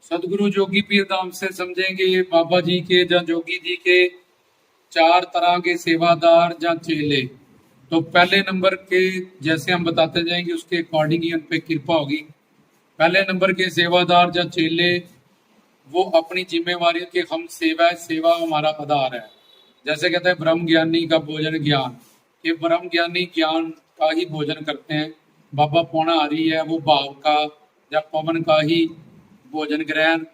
सदगुरु जोगी पीर धाम से समझेंगे बाबा जी के या जोगी जी के चार तरह के सेवादार या चेले। तो पहले नंबर के जैसे हम बताते जाएंगे उसके अकॉर्डिंग ही उन पे कृपा होगी। पहले नंबर के सेवादार या चेले वो अपनी जिम्मेवारी के हम सेवा है, सेवा हमारा आधार है। जैसे कहते हैं ब्रह्म ज्ञानी का भोजन ज्ञान, ये ब्रह्म ज्ञानी ज्ञान का ही भोजन करते हैं। बाबा पौणाहारी है वो भाव का या पवन का ही भोजन ग्रहण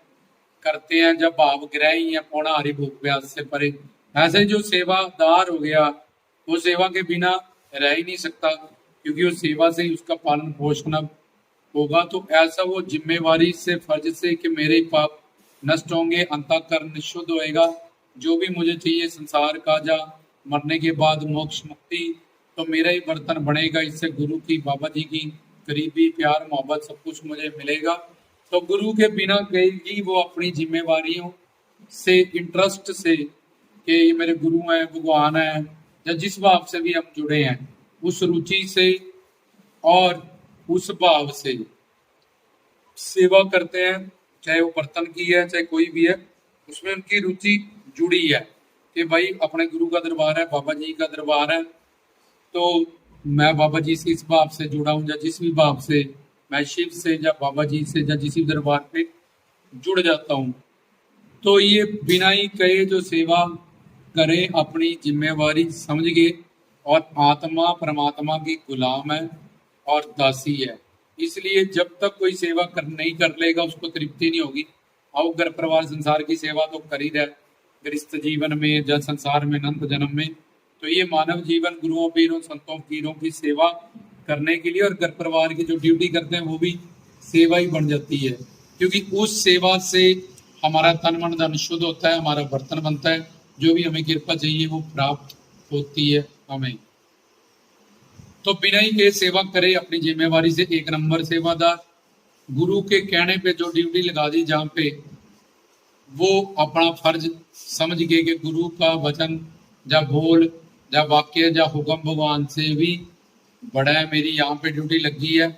करते हैं, जब भाव ग्रह ही है पौणाहारी भूख प्यास से परे। ऐसे जो सेवादार हो गया वो सेवा के बिना रह ही नहीं सकता, क्योंकि वो सेवा से ही उसका पालन पोषण होगा। तो ऐसा वो जिम्मेवारी से फर्ज से कि मेरे पाप नष्ट होंगे, अंतःकरण शुद्ध होएगा, जो भी मुझे चाहिए संसार का या मरने के बाद मोक्ष मुक्ति, तो मेरा ही बर्तन बनेगा। इससे गुरु की बाबा जी की करीबी प्यार मोहब्बत सब कुछ मुझे मिलेगा। तो गुरु के बिना कहेगी वो अपनी जिम्मेवारियों से इंटरेस्ट से कि ये मेरे गुरु हैं भगवान हैं या जिस भाव से भी हम जुड़े हैं उस रुचि से और उस भाव से सेवा करते हैं, चाहे वो बर्तन की है चाहे कोई भी है, उसमें उनकी रुचि जुड़ी है कि भाई अपने गुरु का दरबार है, बाबा जी का दरबार है, तो मैं बाबा जी से इस भाव से जुड़ा हूँ या जिस भी भाव से मैं शिव से या बाबा जी से या जिस भी दरबार पे जुड़ जाता हूँ। तो ये बिना ही कहे जो सेवा करे अपनी जिम्मेवारी समझ के, और आत्मा परमात्मा की गुलाम है और दासी है। इसलिए जब तक कोई सेवा कर नहीं कर लेगा उसको तृप्ति नहीं होगी। आओ घर परिवार संसार की सेवा तो कर ही रहे गृहस्थ जीवन में या संसार में अनंत जन्म में। तो ये मानव जीवन गुरुओं पीरों संतों पीरों की सेवा करने के लिए और घर परिवार की जो ड्यूटी करते हैं वो भी सेवा ही बन जाती है, क्योंकि उस सेवा से हमारा तन मन धन शुद्ध होता है, हमारा बर्तन बनता है, जो भी हमें कृपा चाहिए वो प्राप्त होती है हमें। तो बिना ही के सेवा करे अपनी जिम्मेवारी से। एक नंबर सेवादार गुरु के कहने पे जो ड्यूटी लगा दी जहाँ पे वो अपना फर्ज समझ के कि गुरु का वचन या बोल या वाक्य या हुक्म भगवान से भी बड़ा है, मेरी यहाँ पे ड्यूटी लगी है,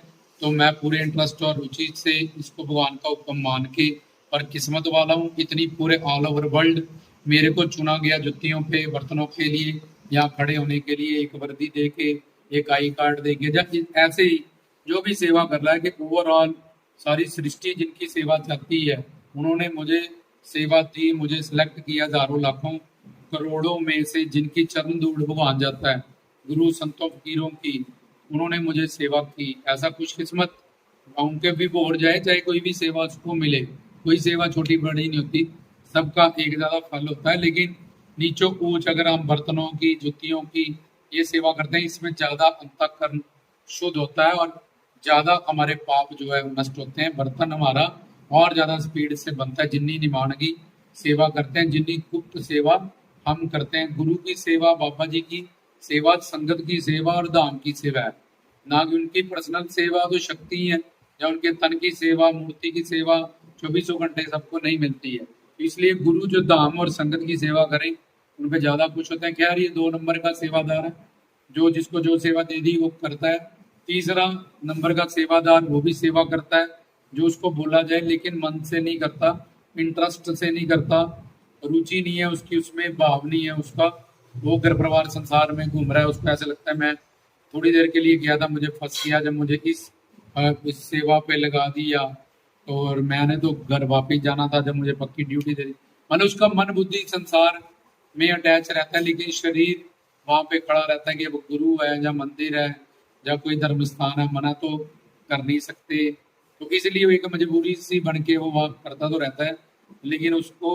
तो मैं पूरे इंटरेस्ट और रुचि से इसको भगवान का हुक्म मान के, और किस्मत वाला हूँ इतनी पूरे ऑल ओवर वर्ल्ड मेरे को चुना गया जुतियों पे बर्तनों के लिए, यहाँ खड़े होने के लिए एक वर्दी दे के एक आई कार्ड दे के, या ऐसे ही जो भी सेवा कर रहा है कि ओवरऑल सारी सृष्टि जिनकी सेवा चाहती है उन्होंने मुझे सेवा दी, मुझे सिलेक्ट किया हजारों लाखों करोड़ों में से जिनकी चरण धूल भगवान जाता है गुरु संतों फकीरों की, उन्होंने मुझे सेवा की। ऐसा खुशकिस्मत उनके भी बोर जाए चाहे कोई भी सेवा उसको मिले, कोई सेवा छोटी बड़ी नहीं होती, सबका एक ज्यादा फल होता है। लेकिन नीचो ऊंच अगर हम बर्तनों की जुतियों की ये सेवा करते हैं इसमें ज्यादा अंतःकरण शुद्ध होता है और ज्यादा हमारे पाप जो है नष्ट होते हैं। बर्तन हमारा और ज्यादा स्पीड से बनता है जितनी निमानगी सेवा करते हैं, जितनी गुप्त सेवा हम करते हैं। गुरु की सेवा बाबा जी की सेवा संगत की सेवा और धाम की सेवा है, ना कि उनकी पर्सनल सेवा तो शक्ति है या उनके तन की सेवा मूर्ति की सेवा 24 घंटे सबको नहीं मिलती है। इसलिए गुरु जो धाम और संगत की सेवा करें उन पे ज्यादा खुश होते हैं। खैर ये 2 नंबर का सेवादार है, जो जिसको जो सेवा दे दी वो करता है। तीसरा नंबर का सेवादार वो भी सेवा करता है जो उसको बोला जाए, लेकिन मन से नहीं करता, इंटरेस्ट से नहीं करता, रुचि नहीं है उसकी उसमें, भाव नहीं है उसका, वो घर परिवार संसार में घूम रहा है, उसको ऐसा लगता है मैं थोड़ी देर के लिए गया था मुझे फंस गया, जब मुझे इस सेवा पे लगा दिया और मैंने तो घर वापिस जाना था जब मुझे पक्की ड्यूटी दे दी। मतलब उसका मन बुद्धि संसार में अटैच रहता है, लेकिन शरीर वहां पे खड़ा रहता है कि वो गुरु है या मंदिर है या कोई धर्म स्थान है, मना तो कर नहीं सकते। तो इसलिए वो एक मजबूरी सी बन के वो वहां करता तो रहता है, लेकिन उसको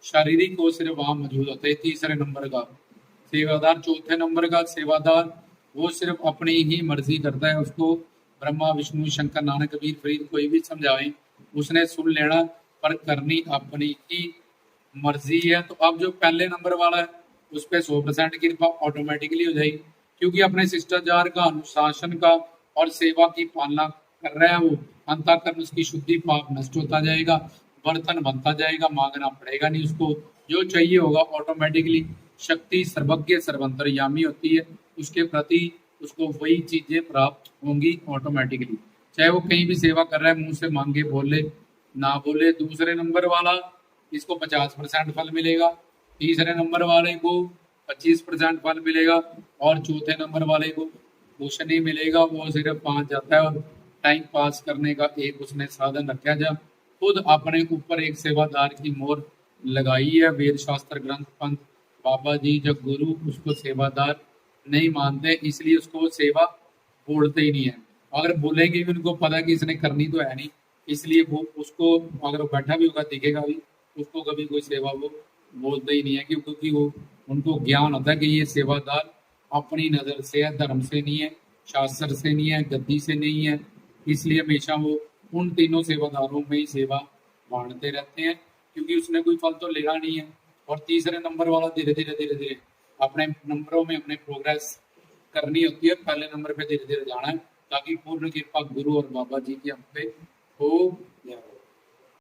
शारीरिक वो सिर्फ वहां मौजूद होता है। तीसरे नंबर का सेवादार। चौथे नंबर का सेवादार वो सिर्फ अपनी ही मर्जी करता है, उसको ब्रह्मा विष्णु शंकर नानक कबीर फरीद कोई भी समझाए उसने सुन लेना, पर करनी अपनी ही मर्जी है। तो अब जो पहले नंबर वाला है उस पर 100% कृपा ऑटोमेटिकली हो जाएगी, क्योंकि अपने शिष्टाचार का अनुशासन का और सेवा की पालना कर रहा है वो, अंतःकरण उसकी शुद्धि पाप नष्ट होता जाएगा, बर्तन बनता जाएगा, मांगना पड़ेगा नहीं उसको, जो चाहिए होगा ऑटोमेटिकली। शक्ति सर्वज्ञ सर्वंतरयामी होती है, उसके प्रति उसको वही चीजें प्राप्त होंगी ऑटोमेटिकली, चाहे वो कहीं भी सेवा कर रहा है मुंह से मांगे बोले ना बोले। दूसरे नंबर वाला, इसको 50% फल मिलेगा। तीसरे नंबर वाले को 25% फल मिलेगा। और चौथे नंबर वाले को कुछ नहीं मिलेगा, वो सिर्फ 5 जाता है। और टाइम पास करने का एक उसने साधन रखा, जब खुद अपने ऊपर एक सेवादार की मोहर लगाई है। वेद शास्त्र ग्रंथ पंथ बाबा जी जब गुरु उसको सेवादार नहीं मानते, इसलिए उसको वो सेवा बोलते ही नहीं है। अगर बोलेंगे भी उनको पता है कि इसने करनी तो है नहीं, इसलिए वो उसको, अगर वो बैठा भी होगा दिखेगा भी, उसको कभी कोई सेवा वो बोलते ही नहीं है। क्योंकि वो, उनको ज्ञान होता है कि ये सेवादार अपनी नज़र से है, धर्म से नहीं है, शास्त्र से नहीं है, गद्दी से नहीं है। इसलिए हमेशा वो उन तीनों सेवादारों में ही सेवा बांटते रहते हैं, क्योंकि उसने कोई फल तो लेना नहीं है। और तीसरे नंबर वाला धीरे धीरे अपने नंबरों में अपने प्रोग्रेस करनी होती है। पहले नंबर पे धीरे धीरे जाना है, ताकि पूर्ण कृपा गुरु और बाबा जी की हम पे हो जाए।